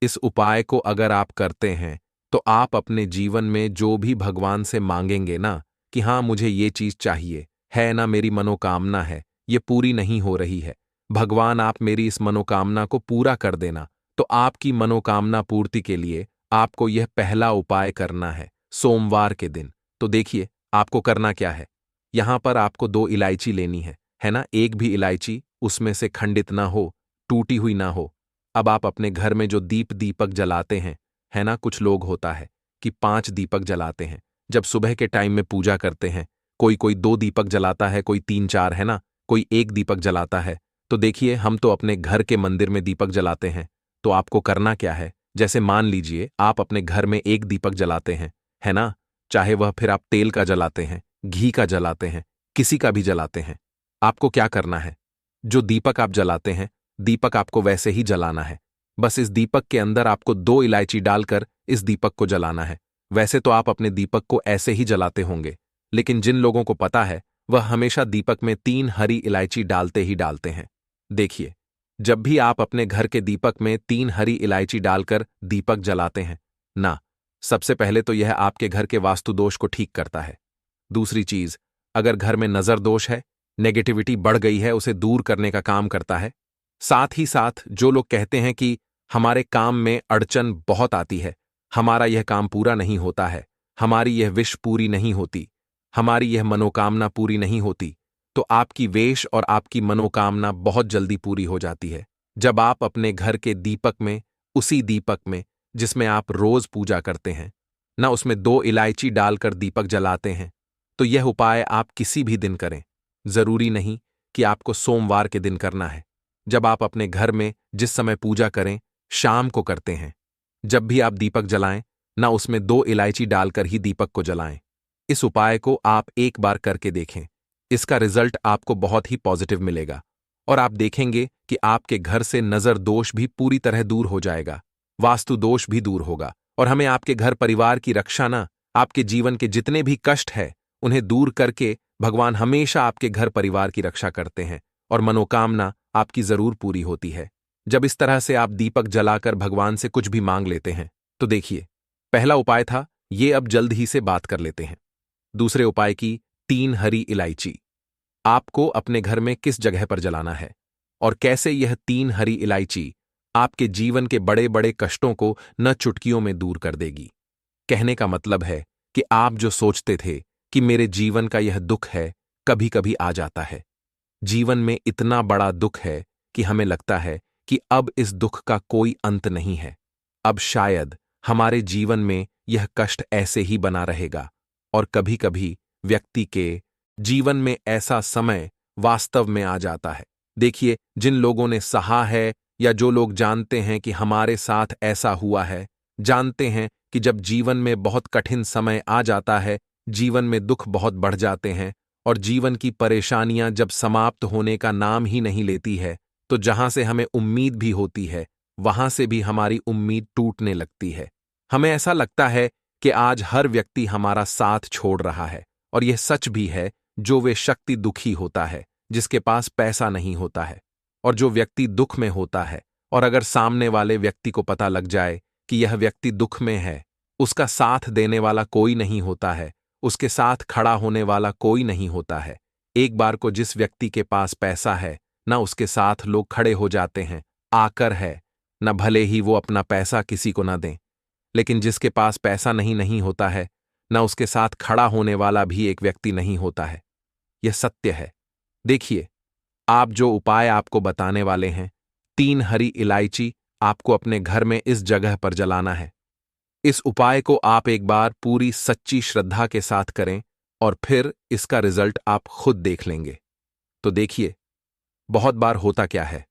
इस उपाय को अगर आप करते हैं तो आप अपने जीवन में जो भी भगवान से मांगेंगे ना कि हाँ मुझे ये चीज चाहिए, है ना, मेरी मनोकामना है, ये पूरी नहीं हो रही है, भगवान आप मेरी इस मनोकामना को पूरा कर देना। तो आपकी मनोकामना पूर्ति के लिए आपको यह पहला उपाय करना है सोमवार के दिन। तो देखिए, आपको करना क्या है, यहां पर आपको 2 इलायची लेनी है ना, एक भी इलायची उसमें से खंडित ना हो, टूटी हुई ना हो। अब आप अपने घर में जो दीपक जलाते हैं, है ना, कुछ लोग होता है कि 5 दीपक जलाते हैं जब सुबह के टाइम में पूजा करते हैं। कोई कोई 2 दीपक जलाता है, कोई 3-4, है ना, कोई 1 दीपक जलाता है। तो देखिए, हम तो अपने घर के मंदिर में दीपक जलाते हैं। तो आपको करना क्या है, जैसे मान लीजिए आप अपने घर में 1 दीपक जलाते हैं, है ना, चाहे वह फिर आप तेल का जलाते हैं, घी का जलाते हैं, किसी का भी जलाते हैं। आपको क्या करना है, जो दीपक आप जलाते हैं, दीपक आपको वैसे ही जलाना है। बस इस दीपक के अंदर आपको 2 इलायची डालकर इस दीपक को जलाना है। वैसे तो आप अपने दीपक को ऐसे ही जलाते होंगे, लेकिन जिन लोगों को पता है वह हमेशा दीपक में 3 हरी इलायची डालते ही डालते हैं। देखिए, जब भी आप अपने घर के दीपक में 3 हरी इलायची डालकर दीपक जलाते हैं ना, सबसे पहले तो यह आपके घर के वास्तु दोष को ठीक करता है। दूसरी चीज, अगर घर में नजर दोष है, नेगेटिविटी बढ़ गई है, उसे दूर करने का काम करता है। साथ ही साथ जो लोग कहते हैं कि हमारे काम में अड़चन बहुत आती है, हमारा यह काम पूरा नहीं होता है, हमारी यह विश पूरी नहीं होती, हमारी यह मनोकामना पूरी नहीं होती, तो आपकी वेश और आपकी मनोकामना बहुत जल्दी पूरी हो जाती है जब आप अपने घर के दीपक में, उसी दीपक में जिसमें आप रोज पूजा करते हैं ना, उसमें 2 इलायची डालकर दीपक जलाते हैं। तो यह उपाय आप किसी भी दिन करें, जरूरी नहीं कि आपको सोमवार के दिन करना है। जब आप अपने घर में जिस समय पूजा करें, शाम को करते हैं, जब भी आप दीपक जलाएं ना, उसमें 2 इलायची डालकर ही दीपक को जलाएं। इस उपाय को आप एक बार करके देखें, इसका रिजल्ट आपको बहुत ही पॉजिटिव मिलेगा और आप देखेंगे कि आपके घर से नजर दोष भी पूरी तरह दूर हो जाएगा, वास्तु दोष भी दूर होगा और हमें आपके घर परिवार की रक्षा ना, आपके जीवन के जितने भी कष्ट है उन्हें दूर करके भगवान हमेशा आपके घर परिवार की रक्षा करते हैं और मनोकामना आपकी जरूर पूरी होती है जब इस तरह से आप दीपक जलाकर भगवान से कुछ भी मांग लेते हैं। तो देखिए, पहला उपाय था ये, अब जल्द ही से बात कर लेते हैं दूसरे उपाय की। 3 हरी इलायची आपको अपने घर में किस जगह पर जलाना है और कैसे यह 3 हरी इलायची आपके जीवन के बड़े बड़े कष्टों को न चुटकियों में दूर कर देगी। कहने का मतलब है कि आप जो सोचते थे कि मेरे जीवन का यह दुख है, कभी कभी आ जाता है, जीवन में इतना बड़ा दुख है कि हमें लगता है कि अब इस दुख का कोई अंत नहीं है, अब शायद हमारे जीवन में यह कष्ट ऐसे ही बना रहेगा। और कभी कभी व्यक्ति के जीवन में ऐसा समय वास्तव में आ जाता है। देखिए, जिन लोगों ने सहा है या जो लोग जानते हैं कि हमारे साथ ऐसा हुआ है, जानते हैं कि जब जीवन में बहुत कठिन समय आ जाता है, जीवन में दुख बहुत बढ़ जाते हैं और जीवन की परेशानियां जब समाप्त होने का नाम ही नहीं लेती है, तो जहां से हमें उम्मीद भी होती है, वहां से भी हमारी उम्मीद टूटने लगती है। हमें ऐसा लगता है कि आज हर व्यक्ति हमारा साथ छोड़ रहा है और यह सच भी है, जो वे शक्ति दुखी होता है जिसके पास पैसा नहीं होता है, और जो व्यक्ति दुख में होता है और अगर सामने वाले व्यक्ति को पता लग जाए कि यह व्यक्ति दुख में है, उसका साथ देने वाला कोई नहीं होता है, उसके साथ खड़ा होने वाला कोई नहीं होता है। एक बार को जिस व्यक्ति के पास पैसा है, ना उसके साथ लोग खड़े हो जाते हैं, आकर है, न भले ही वो अपना पैसा किसी को न दें। लेकिन जिसके पास पैसा नहीं होता है, न उसके साथ खड़ा होने वाला भी एक व्यक्ति नहीं होता है। यह सत्य है। देखिए, आप जो उपाय आपको बताने वाले हैं, 3 हरी इलायची आपको अपने घर में इस जगह पर जलाना है। इस उपाय को आप एक बार पूरी सच्ची श्रद्धा के साथ करें और फिर इसका रिजल्ट आप खुद देख लेंगे। तो देखिए, बहुत बार होता क्या है,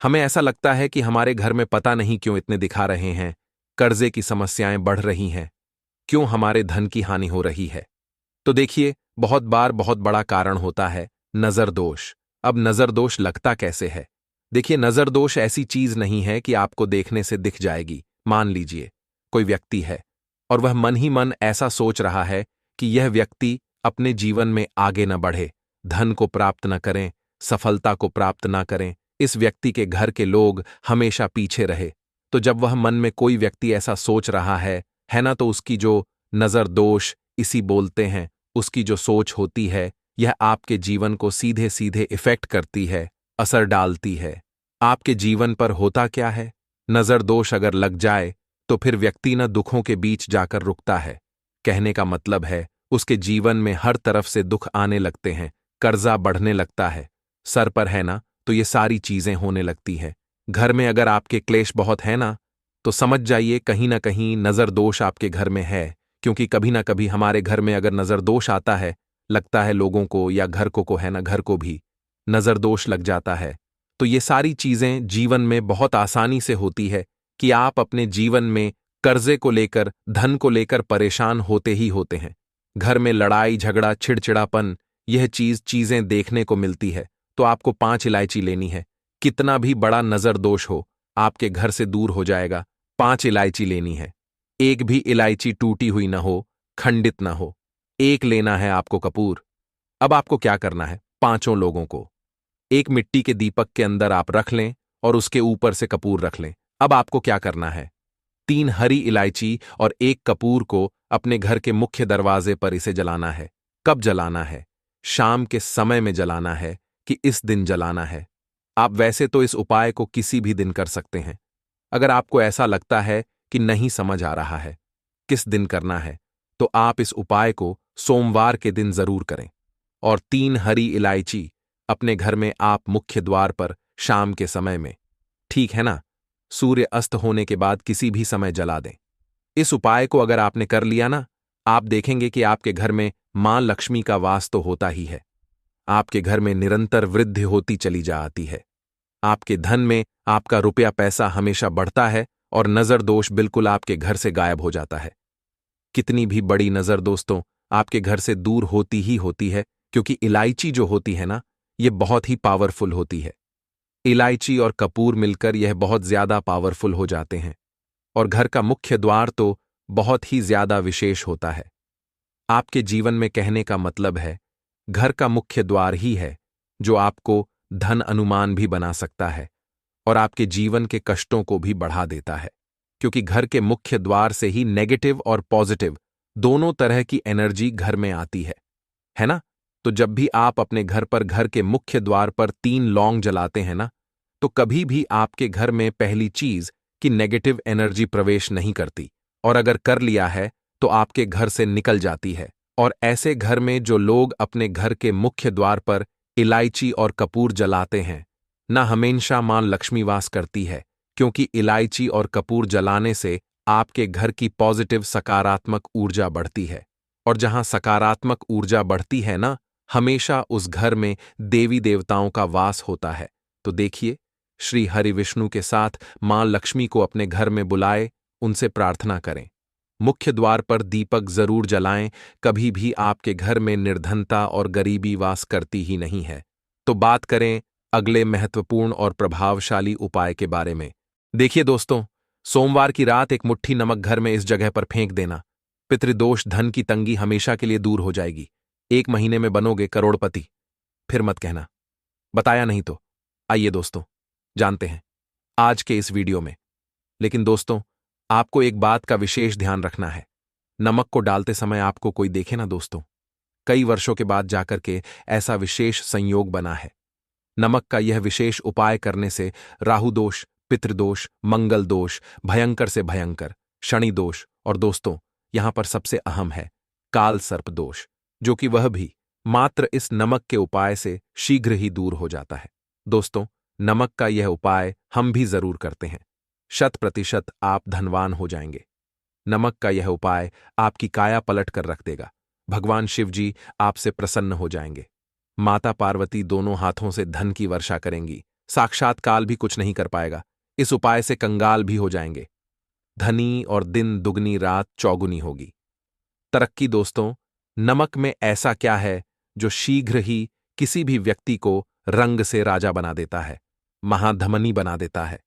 हमें ऐसा लगता है कि हमारे घर में पता नहीं क्यों इतने दिखा रहे हैं, कर्जे की समस्याएं बढ़ रही हैं, क्यों हमारे धन की हानि हो रही है। तो देखिए, बहुत बार बहुत बड़ा कारण होता है नजर दोष। अब नजर दोष लगता कैसे है? देखिए, नजर दोष ऐसी चीज नहीं है कि आपको देखने से दिख जाएगी। मान लीजिए कोई व्यक्ति है और वह मन ही मन ऐसा सोच रहा है कि यह व्यक्ति अपने जीवन में आगे न बढ़े, धन को प्राप्त न करें, सफलता को प्राप्त न करें, इस व्यक्ति के घर के लोग हमेशा पीछे रहे। तो जब वह मन में कोई व्यक्ति ऐसा सोच रहा है ना, तो उसकी जो नजर दोष इसी बोलते हैं, उसकी जो सोच होती है, यह आपके जीवन को सीधे सीधे इफेक्ट करती है, असर डालती है। आपके जीवन पर होता क्या है, नजर दोष अगर लग जाए तो फिर व्यक्ति न दुखों के बीच जाकर रुकता है। कहने का मतलब है, उसके जीवन में हर तरफ से दुख आने लगते हैं, कर्जा बढ़ने लगता है, सर पर है ना, तो ये सारी चीजें होने लगती है। घर में अगर आपके क्लेश बहुत है ना, तो समझ जाइए कहीं ना कहीं नजर दोष आपके घर में है। क्योंकि कभी ना कभी हमारे घर में अगर नजर दोष आता है, लगता है लोगों को या घर को है ना, घर को भी नजर दोष लग जाता है। तो ये सारी चीजें जीवन में बहुत आसानी से होती है कि आप अपने जीवन में कर्जे को लेकर, धन को लेकर परेशान होते ही होते हैं। घर में लड़ाई झगड़ा, चिड़चिड़ापन, यह चीजें देखने को मिलती है। तो आपको 5 इलायची लेनी है। कितना भी बड़ा नजर दोष हो, आपके घर से दूर हो जाएगा। 5 इलायची लेनी है। एक भी इलायची टूटी हुई न हो, खंडित न हो। एक लेना है आपको कपूर। अब आपको क्या करना है, 5 लोगों को एक मिट्टी के दीपक के अंदर आप रख लें और उसके ऊपर से कपूर रख लें। अब आपको क्या करना है, 3 हरी इलायची और 1 कपूर को अपने घर के मुख्य दरवाजे पर इसे जलाना है। कब जलाना है? शाम के समय में जलाना है कि इस दिन जलाना है? आप वैसे तो इस उपाय को किसी भी दिन कर सकते हैं। अगर आपको ऐसा लगता है कि नहीं समझ आ रहा है किस दिन करना है, तो आप इस उपाय को सोमवार के दिन जरूर करें। और 3 हरी इलायची अपने घर में आप मुख्य द्वार पर शाम के समय में, ठीक है ना, सूर्य अस्त होने के बाद किसी भी समय जला दें। इस उपाय को अगर आपने कर लिया ना, आप देखेंगे कि आपके घर में मां लक्ष्मी का वास तो होता ही है। आपके घर में निरंतर वृद्धि होती चली जाती है। आपके धन में आपका रुपया पैसा हमेशा बढ़ता है और नजर दोष बिल्कुल आपके घर से गायब हो जाता है। कितनी भी बड़ी नजर दोस्तों आपके घर से दूर होती ही होती है, क्योंकि इलायची जो होती है ना, ये बहुत ही पावरफुल होती है। इलायची और कपूर मिलकर यह बहुत ज्यादा पावरफुल हो जाते हैं। और घर का मुख्य द्वार तो बहुत ही ज्यादा विशेष होता है। आपके जीवन में कहने का मतलब है, घर का मुख्य द्वार ही है जो आपको धन अनुमान भी बना सकता है और आपके जीवन के कष्टों को भी बढ़ा देता है। क्योंकि घर के मुख्य द्वार से ही नेगेटिव और पॉजिटिव दोनों तरह की एनर्जी घर में आती है ना? तो जब भी आप अपने घर पर घर के मुख्य द्वार पर 3 लौंग जलाते हैं ना, तो कभी भी आपके घर में पहली चीज कि नेगेटिव एनर्जी प्रवेश नहीं करती, और अगर कर लिया है तो आपके घर से निकल जाती है। और ऐसे घर में जो लोग अपने घर के मुख्य द्वार पर इलायची और कपूर जलाते हैं ना, हमेशा मां लक्ष्मी वास करती है। क्योंकि इलायची और कपूर जलाने से आपके घर की पॉजिटिव सकारात्मक ऊर्जा बढ़ती है, और जहां सकारात्मक ऊर्जा बढ़ती है ना, हमेशा उस घर में देवी देवताओं का वास होता है। तो देखिए, श्री हरि विष्णु के साथ मां लक्ष्मी को अपने घर में बुलाए, उनसे प्रार्थना करें। मुख्य द्वार पर दीपक जरूर जलाएं। कभी भी आपके घर में निर्धनता और गरीबी वास करती ही नहीं है। तो बात करें अगले महत्वपूर्ण और प्रभावशाली उपाय के बारे में। देखिए दोस्तों, सोमवार की रात एक मुट्ठी नमक घर में इस जगह पर फेंक देना। पितृदोष, धन की तंगी हमेशा के लिए दूर हो जाएगी। 1 महीने में बनोगे करोड़पति। फिर मत कहना बताया नहीं तो। आइए दोस्तों, जानते हैं आज के इस वीडियो में। लेकिन दोस्तों, आपको एक बात का विशेष ध्यान रखना है। नमक को डालते समय आपको कोई देखे ना दोस्तों। कई वर्षों के बाद जाकर के ऐसा विशेष संयोग बना है। नमक का यह विशेष उपाय करने से राहु दोष, पितृदोष, मंगल दोष, भयंकर से भयंकर शनि दोष और दोस्तों, यहां पर सबसे अहम है काल सर्प दोष, जो कि वह भी मात्र इस नमक के उपाय से शीघ्र ही दूर हो जाता है। दोस्तों, नमक का यह उपाय हम भी जरूर करते हैं। 100% आप धनवान हो जाएंगे। नमक का यह उपाय आपकी काया पलट कर रख देगा। भगवान शिव जी आपसे प्रसन्न हो जाएंगे। माता पार्वती दोनों हाथों से धन की वर्षा करेंगी। साक्षात काल भी कुछ नहीं कर पाएगा। इस उपाय से कंगाल भी हो जाएंगे। धनी और दिन दुगनी रात चौगुनी होगी। तरक्की दोस्तों, नमक में ऐसा क्या है जो शीघ्र ही किसी भी व्यक्ति को रंग से राजा बना देता है, महाधमनी बना देता है।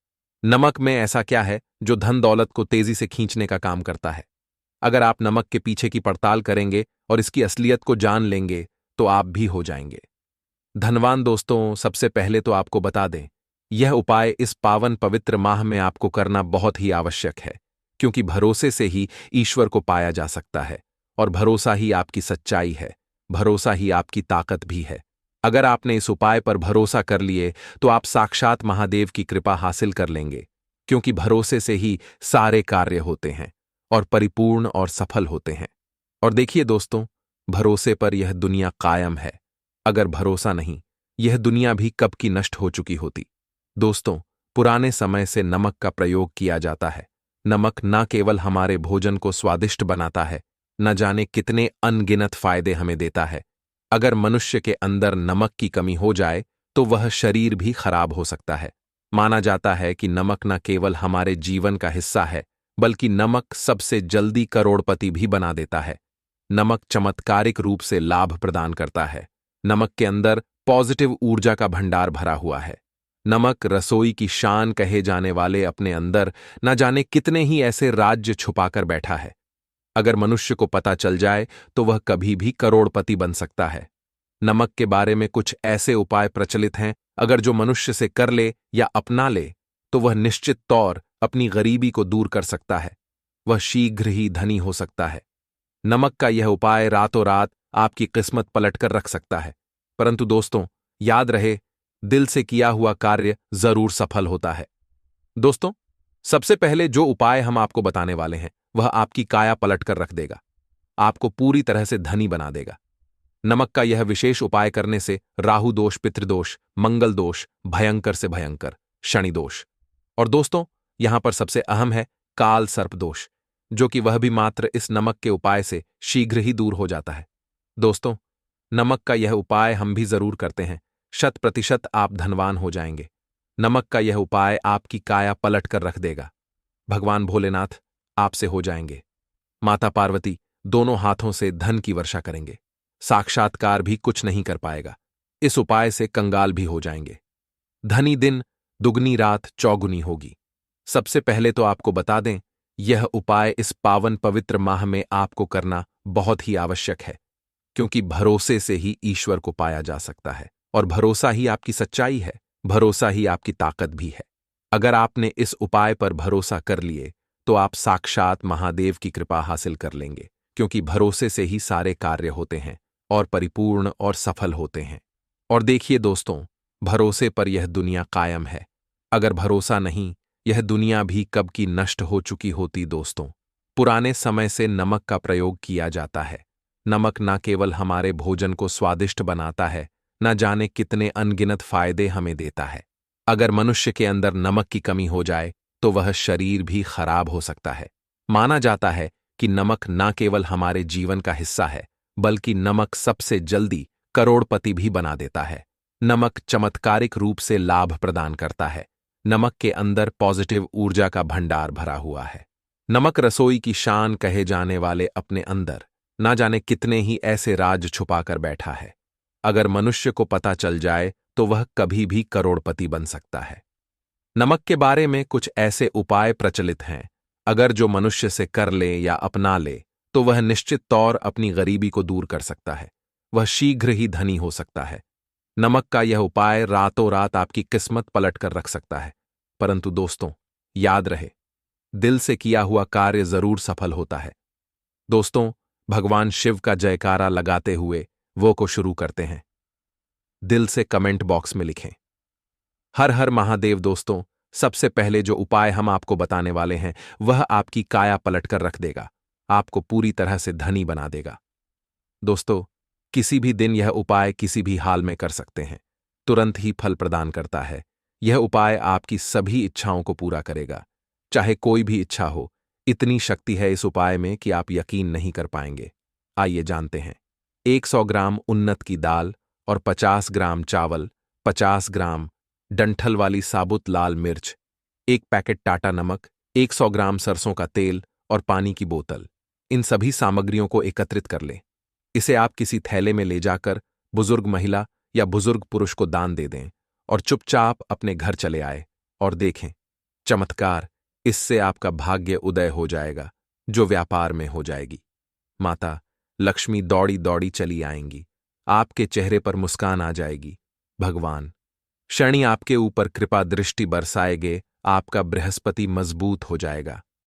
नमक में ऐसा क्या है जो धन दौलत को तेजी से खींचने का काम करता है। अगर आप नमक के पीछे की पड़ताल करेंगे और इसकी असलियत को जान लेंगे तो आप भी हो जाएंगे धनवान। दोस्तों, सबसे पहले तो आपको बता दें, यह उपाय इस पावन पवित्र माह में आपको करना बहुत ही आवश्यक है, क्योंकि भरोसे से ही ईश्वर को पाया जा सकता है और भरोसा ही आपकी सच्चाई है, भरोसा ही आपकी ताकत भी है। अगर आपने इस उपाय पर भरोसा कर लिए तो आप साक्षात महादेव की कृपा हासिल कर लेंगे, क्योंकि भरोसे से ही सारे कार्य होते हैं और परिपूर्ण और सफल होते हैं। और देखिए दोस्तों, भरोसे पर यह दुनिया कायम है। अगर भरोसा नहीं, यह दुनिया भी कब की नष्ट हो चुकी होती। दोस्तों, पुराने समय से नमक का प्रयोग किया जाता है। नमक न केवल हमारे भोजन को स्वादिष्ट बनाता है, न जाने कितने अनगिनत फायदे हमें देता है। अगर मनुष्य के अंदर नमक की कमी हो जाए तो वह शरीर भी खराब हो सकता है। माना जाता है कि नमक न केवल हमारे जीवन का हिस्सा है, बल्कि नमक सबसे जल्दी करोड़पति भी बना देता है। नमक चमत्कारिक रूप से लाभ प्रदान करता है। नमक के अंदर पॉजिटिव ऊर्जा का भंडार भरा हुआ है। नमक रसोई की शान कहे जाने वाले अपने अंदर न जाने कितने ही ऐसे राज्य छुपाकर बैठा है। अगर मनुष्य को पता चल जाए तो वह कभी भी करोड़पति बन सकता है। नमक के बारे में कुछ ऐसे उपाय प्रचलित हैं, अगर जो मनुष्य से कर ले या अपना ले तो वह निश्चित तौर अपनी गरीबी को दूर कर सकता है। वह शीघ्र ही धनी हो सकता है। नमक का यह उपाय रातों रात आपकी किस्मत पलटकर रख सकता है। परंतु दोस्तों, याद रहे, दिल से किया हुआ कार्य जरूर सफल होता है। दोस्तों, सबसे पहले जो उपाय हम आपको बताने वाले हैं वह आपकी काया पलटकर रख देगा, आपको पूरी तरह से धनी बना देगा। नमक का यह विशेष उपाय करने से राहु दोष, पितृदोष, मंगल दोष, भयंकर से भयंकर शनि दोष और दोस्तों, यहां पर सबसे अहम है काल सर्प दोष, जो कि वह भी मात्र इस नमक के उपाय से शीघ्र ही दूर हो जाता है। दोस्तों, नमक का यह उपाय हम भी जरूर करते हैं। 100% आप धनवान हो जाएंगे। नमक का यह उपाय आपकी काया पलट कर रख देगा। भगवान भोलेनाथ आपसे हो जाएंगे। माता पार्वती दोनों हाथों से धन की वर्षा करेंगे। साक्षात्कार भी कुछ नहीं कर पाएगा। इस उपाय से कंगाल भी हो जाएंगे। धनी दिन दुगनी रात चौगुनी होगी। सबसे पहले तो आपको बता दें, यह उपाय इस पावन पवित्र माह में आपको करना बहुत ही आवश्यक है, क्योंकि भरोसे से ही ईश्वर को पाया जा सकता है और भरोसा ही आपकी सच्चाई है, भरोसा ही आपकी ताकत भी है। अगर आपने इस उपाय पर भरोसा कर लिए तो आप साक्षात महादेव की कृपा हासिल कर लेंगे, क्योंकि भरोसे से ही सारे कार्य होते हैं और परिपूर्ण और सफल होते हैं। और देखिए दोस्तों, भरोसे पर यह दुनिया कायम है। अगर भरोसा नहीं, यह दुनिया भी कब की नष्ट हो चुकी होती। दोस्तों, पुराने समय से नमक का प्रयोग किया जाता है। नमक न केवल हमारे भोजन को स्वादिष्ट बनाता है, न जाने कितने अनगिनत फायदे हमें देता है। अगर मनुष्य के अंदर नमक की कमी हो जाए तो वह शरीर भी खराब हो सकता है। माना जाता है कि नमक न केवल हमारे जीवन का हिस्सा है, बल्कि नमक सबसे जल्दी करोड़पति भी बना देता है। नमक चमत्कारिक रूप से लाभ प्रदान करता है। नमक के अंदर पॉजिटिव ऊर्जा का भंडार भरा हुआ है। नमक रसोई की शान कहे जाने वाले अपने अंदर ना जाने कितने ही ऐसे राज छुपाकर बैठा है। अगर मनुष्य को पता चल जाए तो वह कभी भी करोड़पति बन सकता है। नमक के बारे में कुछ ऐसे उपाय प्रचलित हैं, अगर जो मनुष्य से कर ले या अपना ले तो वह निश्चित तौर अपनी गरीबी को दूर कर सकता है। वह शीघ्र ही धनी हो सकता है। नमक का यह उपाय रातों रात आपकी किस्मत पलट कर रख सकता है। परंतु दोस्तों, याद रहे, दिल से किया हुआ कार्य जरूर सफल होता है। दोस्तों, भगवान शिव का जयकारा लगाते हुए वो को शुरू करते हैं। दिल से कमेंट बॉक्स में लिखें, हर हर महादेव। दोस्तों, सबसे पहले जो उपाय हम आपको बताने वाले हैं वह आपकी काया पलट कर रख देगा, आपको पूरी तरह से धनी बना देगा। दोस्तों, किसी भी दिन यह उपाय किसी भी हाल में कर सकते हैं, तुरंत ही फल प्रदान करता है। यह उपाय आपकी सभी इच्छाओं को पूरा करेगा, चाहे कोई भी इच्छा हो। इतनी शक्ति है इस उपाय में कि आप यकीन नहीं कर पाएंगे। आइए जानते हैं। 100 ग्राम उन्नत की दाल और 50 ग्राम चावल, 50 ग्राम डंठल वाली साबुत लाल मिर्च, एक पैकेट टाटा नमक, 100 ग्राम सरसों का तेल और पानी की बोतल। इन सभी सामग्रियों को एकत्रित कर लें। इसे आप किसी थैले में ले जाकर बुजुर्ग महिला या बुजुर्ग पुरुष को दान दे दें और चुपचाप अपने घर चले आए और देखें चमत्कार। इससे आपका भाग्य उदय हो जाएगा, जो व्यापार में हो जाएगी। माता लक्ष्मी दौड़ी दौड़ी चली आएंगी, आपके चेहरे पर मुस्कान आ जाएगी। भगवान शनि आपके ऊपर कृपा दृष्टि बरसाएंगे, आपका बृहस्पति मजबूत हो जाएगा।